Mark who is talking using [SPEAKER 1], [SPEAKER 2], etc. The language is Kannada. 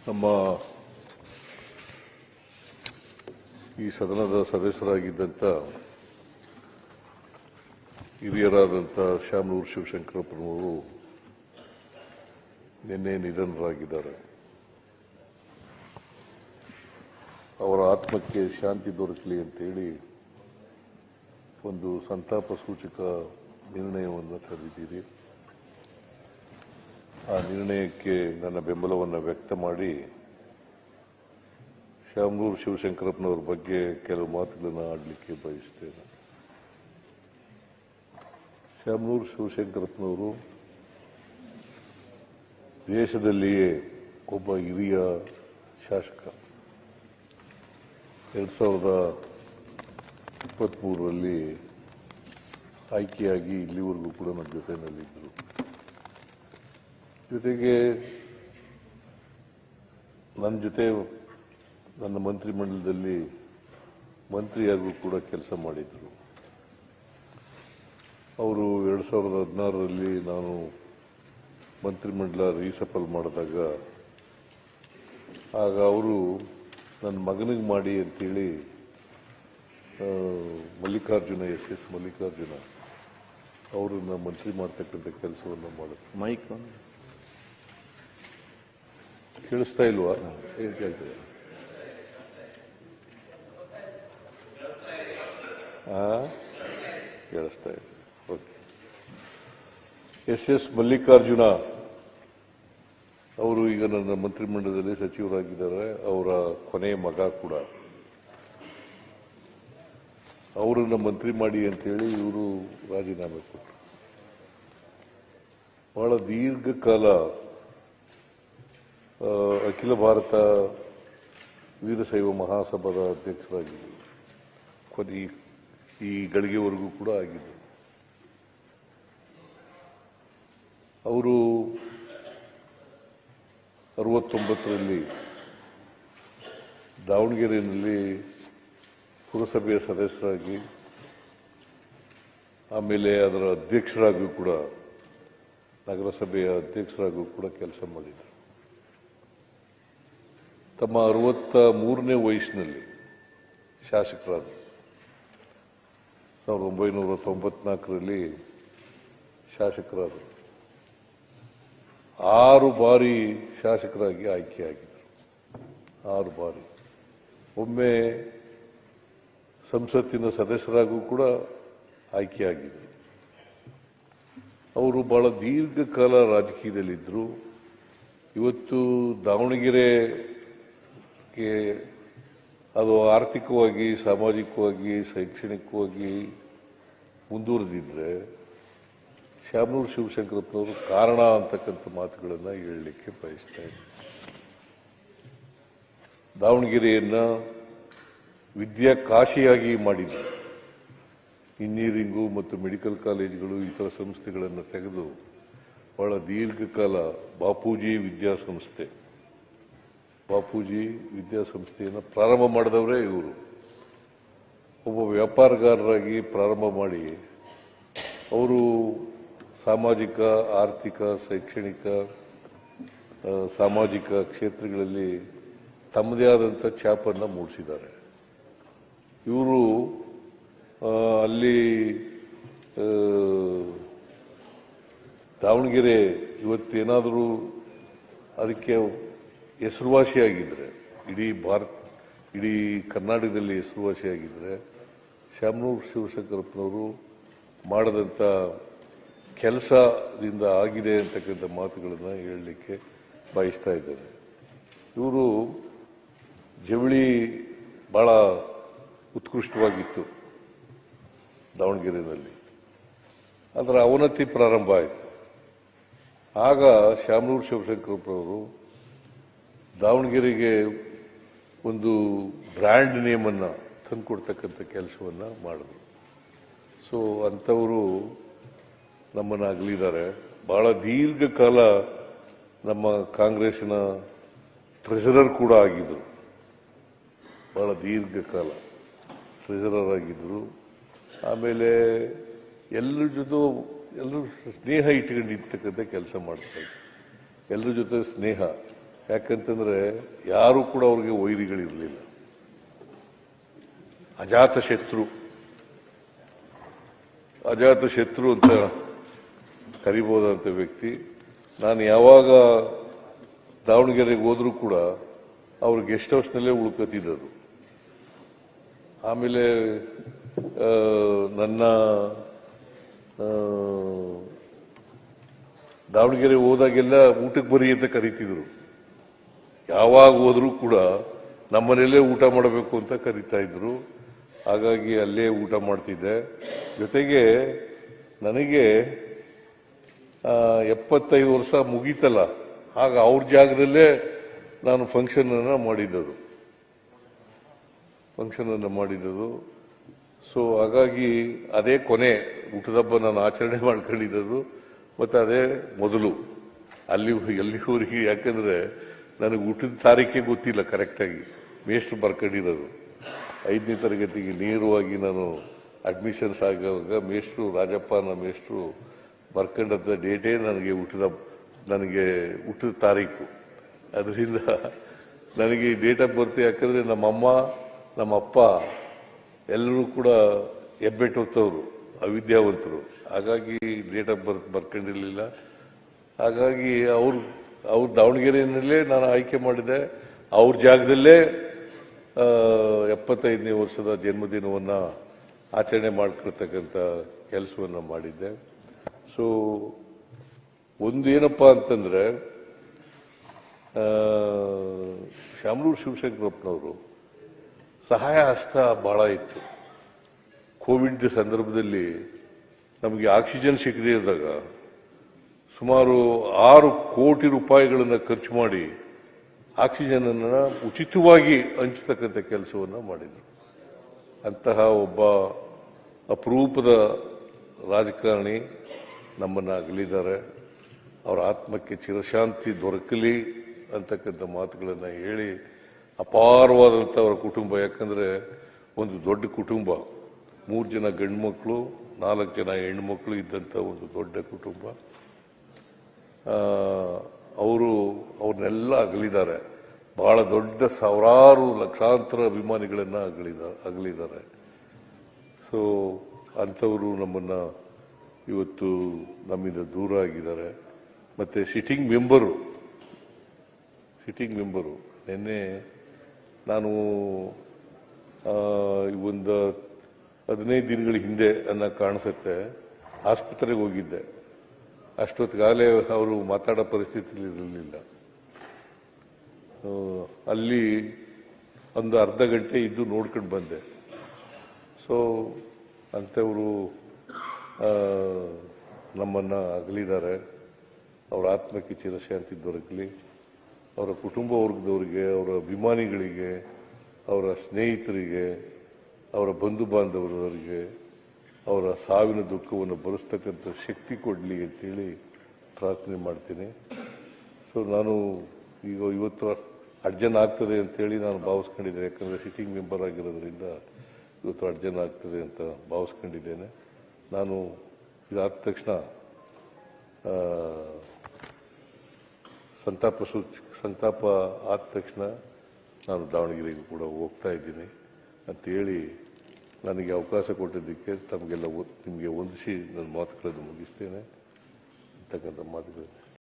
[SPEAKER 1] ನಮ್ಮ ಈ ಸದನದ ಸದಸ್ಯರಾಗಿದ್ದಂಥ ಹಿರಿಯರಾದಂಥ ಶಾಮನೂರು ಶಿವಶಂಕರಪ್ಪನವರು ನಿನ್ನೆ ನಿಧನರಾಗಿದ್ದಾರೆ. ಅವರ ಆತ್ಮಕ್ಕೆ ಶಾಂತಿ ದೊರಕಲಿ ಅಂತೇಳಿ ಒಂದು ಸಂತಾಪ ಸೂಚಕ ನಿರ್ಣಯವನ್ನು ತಂದಿದ್ದೀರಿ. ಆ ನಿರ್ಣಯಕ್ಕೆ ನನ್ನ ಬೆಂಬಲವನ್ನು ವ್ಯಕ್ತ ಮಾಡಿ ಶಾಮನೂರು ಶಿವಶಂಕರಪ್ಪನವರ ಬಗ್ಗೆ ಕೆಲವು ಮಾತುಗಳನ್ನು ಆಡಲಿಕ್ಕೆ ಬಯಸ್ತೇನೆ. ಶಾಮನೂರು ಶಿವಶಂಕರಪ್ಪನವರು ದೇಶದಲ್ಲಿಯೇ ಒಬ್ಬ ಹಿರಿಯ ಶಾಸಕ. 2023ರಲ್ಲಿ ಆಯ್ಕೆಯಾಗಿ ಇಲ್ಲಿವರೆಗೂ ಕೂಡ ನಮ್ಮ ಜೊತೆಯಲ್ಲಿದ್ದರು. ಜೊತೆಗೆ ನನ್ನ ಜೊತೆ ನನ್ನ ಮಂತ್ರಿಮಂಡಲದಲ್ಲಿ ಮಂತ್ರಿಯಾಗೂ ಕೂಡ ಕೆಲಸ ಮಾಡಿದರು. ಅವರು 2016ರಲ್ಲಿ ನಾನು ಮಂತ್ರಿಮಂಡಲ ರೀಸಫಲ್ ಮಾಡಿದಾಗ ಆಗ ಅವರು ನನ್ನ ಮಗನಿಗೆ ಮಾಡಿ ಅಂತೇಳಿ ಮಲ್ಲಿಕಾರ್ಜುನ ಎಸ್ ಮಲ್ಲಿಕಾರ್ಜುನ ಅವರನ್ನ ಮಂತ್ರಿ ಮಾಡ್ತಕ್ಕಂಥ ಕೆಲಸವನ್ನು ಮಾಡಿದ್ರು.
[SPEAKER 2] ಮೈಕ್
[SPEAKER 1] ಕೇಳಿಸ್ತಾ ಇಲ್ವಾ? ಏನು ಕೇಳ್ತದೆ? ಕೇಳಿಸ್ತಾ ಇದೆ. ಓಕೆ. ಎಸ್ ಮಲ್ಲಿಕಾರ್ಜುನ ಅವರು ಈಗ ನನ್ನ ಮಂತ್ರಿಮಂಡಲದಲ್ಲಿ ಸಚಿವರಾಗಿದ್ದಾರೆ. ಅವರ ಕೊನೆಯ ಮಗ ಕೂಡ. ಅವರನ್ನ ಮಂತ್ರಿ ಮಾಡಿ ಅಂತೇಳಿ ಇವರು ರಾಜೀನಾಮೆ ಕೊಟ್ಟರು. ಬಹಳ ದೀರ್ಘಕಾಲ ಅಖಿಲ ಭಾರತ ವೀರಶೈವ ಮಹಾಸಭಾದ ಅಧ್ಯಕ್ಷರಾಗಿದ್ದರು. ಈ ಗಳಿಗೆವರೆಗೂ ಕೂಡ ಆಗಿದ್ದರು. ಅವರು 69ರಲ್ಲಿ ದಾವಣಗೆರೆಯಲ್ಲಿ ಪುರಸಭೆಯ ಸದಸ್ಯರಾಗಿ ಆಮೇಲೆ ಅದರ ಅಧ್ಯಕ್ಷರಾಗೂ ಕೂಡ ನಗರಸಭೆಯ ಅಧ್ಯಕ್ಷರಾಗೂ ಕೂಡ ಕೆಲಸ ಮಾಡಿದರು. ತಮ್ಮ 63ನೇ ವಯಸ್ಸಿನಲ್ಲಿ ಶಾಸಕರಾದರು. 1994ರಲ್ಲಿ ಶಾಸಕರಾದರು. 6 ಬಾರಿ ಶಾಸಕರಾಗಿ ಆಯ್ಕೆಯಾಗಿದ್ದರು. 6 ಬಾರಿ. ಒಮ್ಮೆ ಸಂಸತ್ತಿನ ಸದಸ್ಯರಾಗೂ ಕೂಡ ಆಯ್ಕೆಯಾಗಿದ್ದರು. ಅವರು ಬಹಳ ದೀರ್ಘಕಾಲ ರಾಜಕೀಯದಲ್ಲಿದ್ದರು. ಇವತ್ತು ದಾವಣಗೆರೆಗೆ ಅದು ಆರ್ಥಿಕವಾಗಿ, ಸಾಮಾಜಿಕವಾಗಿ, ಶೈಕ್ಷಣಿಕವಾಗಿ ಮುಂದುವರೆದಿದ್ರೆ ಶಾಮನೂರು ಶಿವಶಂಕರಪ್ಪನವರು ಕಾರಣ ಅಂತಕ್ಕಂಥ ಮಾತುಗಳನ್ನು ಹೇಳಲಿಕ್ಕೆ ಬಯಸ್ತಾ ಇದ್ದಾರೆ. ದಾವಣಗೆರೆಯನ್ನ ವಿದ್ಯಾಕಾಶಿಯಾಗಿ ಮಾಡಿದ್ರು. ಇಂಜಿನಿಯರಿಂಗು ಮತ್ತು ಮೆಡಿಕಲ್ ಕಾಲೇಜುಗಳು, ಇತರ ಸಂಸ್ಥೆಗಳನ್ನು ತೆಗೆದು ಬಹಳ ದೀರ್ಘಕಾಲ ಬಾಪೂಜಿ ವಿದ್ಯಾಸಂಸ್ಥೆಯನ್ನು ಪ್ರಾರಂಭ ಮಾಡಿದವರೇ ಇವರು. ಒಬ್ಬ ವ್ಯಾಪಾರಗಾರರಾಗಿ ಪ್ರಾರಂಭ ಮಾಡಿ ಅವರು ಸಾಮಾಜಿಕ, ಆರ್ಥಿಕ, ಶೈಕ್ಷಣಿಕ, ಸಾಮಾಜಿಕ ಕ್ಷೇತ್ರಗಳಲ್ಲಿ ತಮ್ಮದೇ ಆದಂಥ ಛಾಪನ್ನು ಮೂಡಿಸಿದ್ದಾರೆ. ಇವರು ಅಲ್ಲಿ ದಾವಣಗೆರೆ ಇವತ್ತೇನಾದರೂ ಅದಕ್ಕೆ ಹೆಸರುವಾಸಿಯಾಗಿದ್ದರೆ, ಇಡೀ ಕರ್ನಾಟಕದಲ್ಲಿ ಹೆಸರುವಾಸಿಯಾಗಿದ್ದರೆ ಶಾಮನೂರು ಶಿವಶಂಕರಪ್ಪನವರು ಮಾಡದಂಥ ಕೆಲಸದಿಂದ ಆಗಿದೆ ಅಂತಕ್ಕಂಥ ಮಾತುಗಳನ್ನು ಹೇಳಲಿಕ್ಕೆ ಬಯಸ್ತಾ ಇದ್ದಾರೆ. ಇವರು ಜವಳಿ ಬಹಳ ಉತ್ಕೃಷ್ಟವಾಗಿತ್ತು ದಾವಣಗೆರೆಯಲ್ಲಿ. ಅದರ ಅವನತಿ ಪ್ರಾರಂಭ ಆಯಿತು. ಆಗ ಶಾಮನೂರು ಶಿವಶಂಕರಪ್ಪನವರು ದಾವಣಗೆರೆಗೆ ಒಂದು ಬ್ರ್ಯಾಂಡ್ ನೇಮನ್ನು ತಂದುಕೊಡ್ತಕ್ಕಂಥ ಕೆಲಸವನ್ನು ಮಾಡಿದ್ರು. ಸೊ ಅಂಥವರು ನಮ್ಮನ್ನು ಅಗಲಿದ್ದಾರೆ. ಬಹಳ ದೀರ್ಘಕಾಲ ನಮ್ಮ ಕಾಂಗ್ರೆಸ್ಸಿನ ಟ್ರೆಷರರ್ ಕೂಡ ಆಗಿದ್ದರು. ಬಹಳ ದೀರ್ಘಕಾಲ ಟ್ರೆಷರರ್ ಆಗಿದ್ದರು. ಆಮೇಲೆ ಎಲ್ಲರೂ ಸ್ನೇಹ ಇಟ್ಕೊಂಡಿರ್ತಕ್ಕಂಥ ಕೆಲಸ ಮಾಡ್ತಾ ಇದ್ರು. ಎಲ್ಲರ ಜೊತೆ ಸ್ನೇಹ. ಯಾಕಂತಂದ್ರೆ ಯಾರು ಕೂಡ ಅವ್ರಿಗೆ ವೈರಿಗಳಿರಲಿಲ್ಲ. ಅಜಾತ ಶತ್ರು ಅಂತ ಕರಿಬಹುದಂತ ವ್ಯಕ್ತಿ. ನಾನು ಯಾವಾಗ ದಾವಣಗೆರೆಗೆ ಹೋದ್ರೂ ಕೂಡ ಅವ್ರ ಗೆಸ್ಟ್ ಹೌಸ್ನಲ್ಲೇ ಉಳ್ಕೊತಿದ್ದರು. ಆಮೇಲೆ ನನ್ನ ದಾವಣಗೆರೆ ಹೋದಾಗೆಲ್ಲ ಊಟಕ್ಕೆ ಬರಿ ಅಂತ ಕರೀತಿದ್ರು. ಯಾವಾಗ ಹೋದ್ರೂ ಕೂಡ ನಮ್ಮನೆಯಲ್ಲೇ ಊಟ ಮಾಡಬೇಕು ಅಂತ ಕರೀತಾ ಇದ್ರು. ಹಾಗಾಗಿ ಅಲ್ಲೇ ಊಟ ಮಾಡ್ತಿದ್ದೆ. ಜೊತೆಗೆ ನನಗೆ 75 ವರ್ಷ ಮುಗೀತಲ್ಲ, ಆಗ ಅವ್ರ ಜಾಗದಲ್ಲೇ ನಾನು ಫಂಕ್ಷನ್ ಅನ್ನ ಮಾಡಿದ್ದು. ಸೊ ಹಾಗಾಗಿ ಅದೇ ಕೊನೆ ಊಟದ ಹಬ್ಬ ನಾನು ಆಚರಣೆ ಮಾಡ್ಕೊಂಡಿದ್ದು. ಮತ್ತೆ ಅದೇ ಮೊದಲು ಎಲ್ಲಿವರೆಗೆ, ಯಾಕಂದ್ರೆ ನನಗೆ ಊಟದ ತಾರೀಖೆ ಗೊತ್ತಿಲ್ಲ ಕರೆಕ್ಟಾಗಿ. ಮೇಷ್ಟ್ರು ಬರ್ಕೊಂಡಿರೋದು 5ನೇ ತರಗತಿಗೆ ನೇರವಾಗಿ ನಾನು ಅಡ್ಮಿಷನ್ಸ್ ಆಗುವಾಗ ಮೇಷ್ಟ್ರು ರಾಜಪ್ಪ ಮೇಷ್ಟ್ರು ಬರ್ಕೊಂಡಂತ ಡೇಟೇ ನನಗೆ ಊಟದ ತಾರೀಕು. ಅದರಿಂದ ನನಗೆ ಡೇಟ್ ಆಫ್ ಬರ್ತ್, ಯಾಕಂದ್ರೆ ನಮ್ಮಮ್ಮ ನಮ್ಮಪ್ಪ ಎಲ್ಲರೂ ಕೂಡ ಹೆಬ್ಬೆಟ್ಟು ಹೊತ್ತವರು, ಅವಿದ್ಯಾವಂತರು. ಹಾಗಾಗಿ ಡೇಟ್ ಆಫ್ ಬರ್ತ್ ಬರ್ಕೊಂಡಿರಲಿಲ್ಲ. ಹಾಗಾಗಿ ಅವ್ರ ದಾವಣಗೆರೆಯಲ್ಲೇ ನಾನು ಆಯ್ಕೆ ಮಾಡಿದೆ. ಅವ್ರ ಜಾಗದಲ್ಲೇ 75ನೇ ವರ್ಷದ ಜನ್ಮದಿನವನ್ನ ಆಚರಣೆ ಮಾಡ್ಕೊಳ್ತಕ್ಕಂಥ ಕೆಲಸವನ್ನ ಮಾಡಿದ್ದೆ. ಸೊ ಒಂದೇನಪ್ಪಾ ಅಂತಂದ್ರೆ, ಶಾಮನೂರು ಶಿವಶಂಕರಪ್ಪನವರು ಸಹಾಯ ಹಸ್ತ ಬಹಳ ಇತ್ತು. ಕೋವಿಡ್ ಸಂದರ್ಭದಲ್ಲಿ ನಮಗೆ ಆಕ್ಸಿಜನ್ ಸಿಗದೇ ಇದ್ದಾಗ ಸುಮಾರು 6 ಕೋಟಿ ರೂಪಾಯಿಗಳನ್ನು ಖರ್ಚು ಮಾಡಿ ಆಕ್ಸಿಜನ್ ಅನ್ನು ಉಚಿತವಾಗಿ ಹಂಚತಕ್ಕಂಥ ಕೆಲಸವನ್ನು ಮಾಡಿದರು. ಅಂತಹ ಒಬ್ಬ ಅಪರೂಪದ ರಾಜಕಾರಣಿ ನಮ್ಮನ್ನು ಅಗಲಿದ್ದಾರೆ. ಅವರ ಆತ್ಮಕ್ಕೆ ಚಿರಶಾಂತಿ ದೊರಕಲಿ ಅಂತಕ್ಕಂಥ ಮಾತುಗಳನ್ನು ಹೇಳಿ, ಅಪಾರವಾದಂಥ ಅವರ ಕುಟುಂಬ, ಯಾಕಂದ್ರೆ ಒಂದು ದೊಡ್ಡ ಕುಟುಂಬ, 3 ಜನ ಗಂಡು ಮಕ್ಕಳು 4 ಜನ ಹೆಣ್ಮಕ್ಳು ಇದ್ದಂಥ ಒಂದು ದೊಡ್ಡ ಕುಟುಂಬ. ಅವ್ರನ್ನೆಲ್ಲ ಅಗಲಿದ್ದಾರೆ. ಬಹಳ ದೊಡ್ಡ ಸಾವಿರಾರು ಲಕ್ಷಾಂತರ ಅಭಿಮಾನಿಗಳನ್ನ ಅಗಲಿದ್ದಾರೆ. ಸೊ ಅಂಥವರು ನಮ್ಮನ್ನ ಇವತ್ತು ನಮ್ಮಿಂದ ದೂರ ಆಗಿದ್ದಾರೆ. ಮತ್ತೆ ಸಿಟ್ಟಿಂಗ್ ಮೆಂಬರು ನಿನ್ನೆ ನಾನು ಒಂದು 15 ದಿನಗಳ ಹಿಂದೆ ಕಾಣಿಸುತ್ತೆ ಆಸ್ಪತ್ರೆಗೆ ಹೋಗಿದ್ದೆ. ಅಷ್ಟೊತ್ತಿಗಾಗಲೇ ಅವರು ಮಾತಾಡೋ ಪರಿಸ್ಥಿತಿಯಲ್ಲಿ ಇರಲಿಲ್ಲ. ಅಲ್ಲಿ ಒಂದು ಅರ್ಧ ಗಂಟೆ ಇದ್ದು ನೋಡ್ಕೊಂಡು ಬಂದೆ. ಸೊ ಅಂಥವರು ನಮ್ಮನ್ನ ಅಗಲಿದ್ದಾರೆ. ಅವರ ಆತ್ಮಕ್ಕೆ ಚಿರಶಾಂತಿ ದೊರಕಲಿ. ಅವರ ಕುಟುಂಬ ವರ್ಗದವರಿಗೆ, ಅವರ ಅಭಿಮಾನಿಗಳಿಗೆ, ಅವರ ಸ್ನೇಹಿತರಿಗೆ, ಅವರ ಬಂಧು ಬಾಂಧವರಿಗೆ ಅವರ ಸಾವಿನ ದುಃಖವನ್ನು ಭರಿಸ್ತಕ್ಕಂಥ ಶಕ್ತಿ ಕೊಡಲಿ ಅಂತೇಳಿ ಪ್ರಾರ್ಥನೆ ಮಾಡ್ತೀನಿ. ಸೊ ನಾನು ಇವತ್ತು ಅರ್ಜನ್ ಆಗ್ತದೆ ಅಂತೇಳಿ ನಾನು ಭಾವಿಸ್ಕೊಂಡಿದ್ದೆ. ಯಾಕಂದರೆ ಸಿಟ್ಟಿಂಗ್ ಮೆಂಬರ್ ಆಗಿರೋದ್ರಿಂದ ಇವತ್ತು ಅರ್ಜನ್ ಆಗ್ತದೆ ಅಂತ ಭಾವಿಸ್ಕೊಂಡಿದ್ದೇನೆ. ನಾನು ಇದಾದ ತಕ್ಷಣ ಸಂತಾಪ ಆದ ತಕ್ಷಣ ನಾನು ದಾವಣಗೆರೆಗೂ ಕೂಡ ಹೋಗ್ತಾ ಇದ್ದೀನಿ ಅಂತೇಳಿ ನನಗೆ ಅವಕಾಶ ಕೊಟ್ಟಿದ್ದಕ್ಕೆ ನಿಮಗೆ ಹೊಂದಿಸಿ ನನ್ನ ಮಾತುಗಳನ್ನು ಮುಗಿಸ್ತೇನೆ ಅಂತಕ್ಕಂಥ ಮಾತುಗಳು.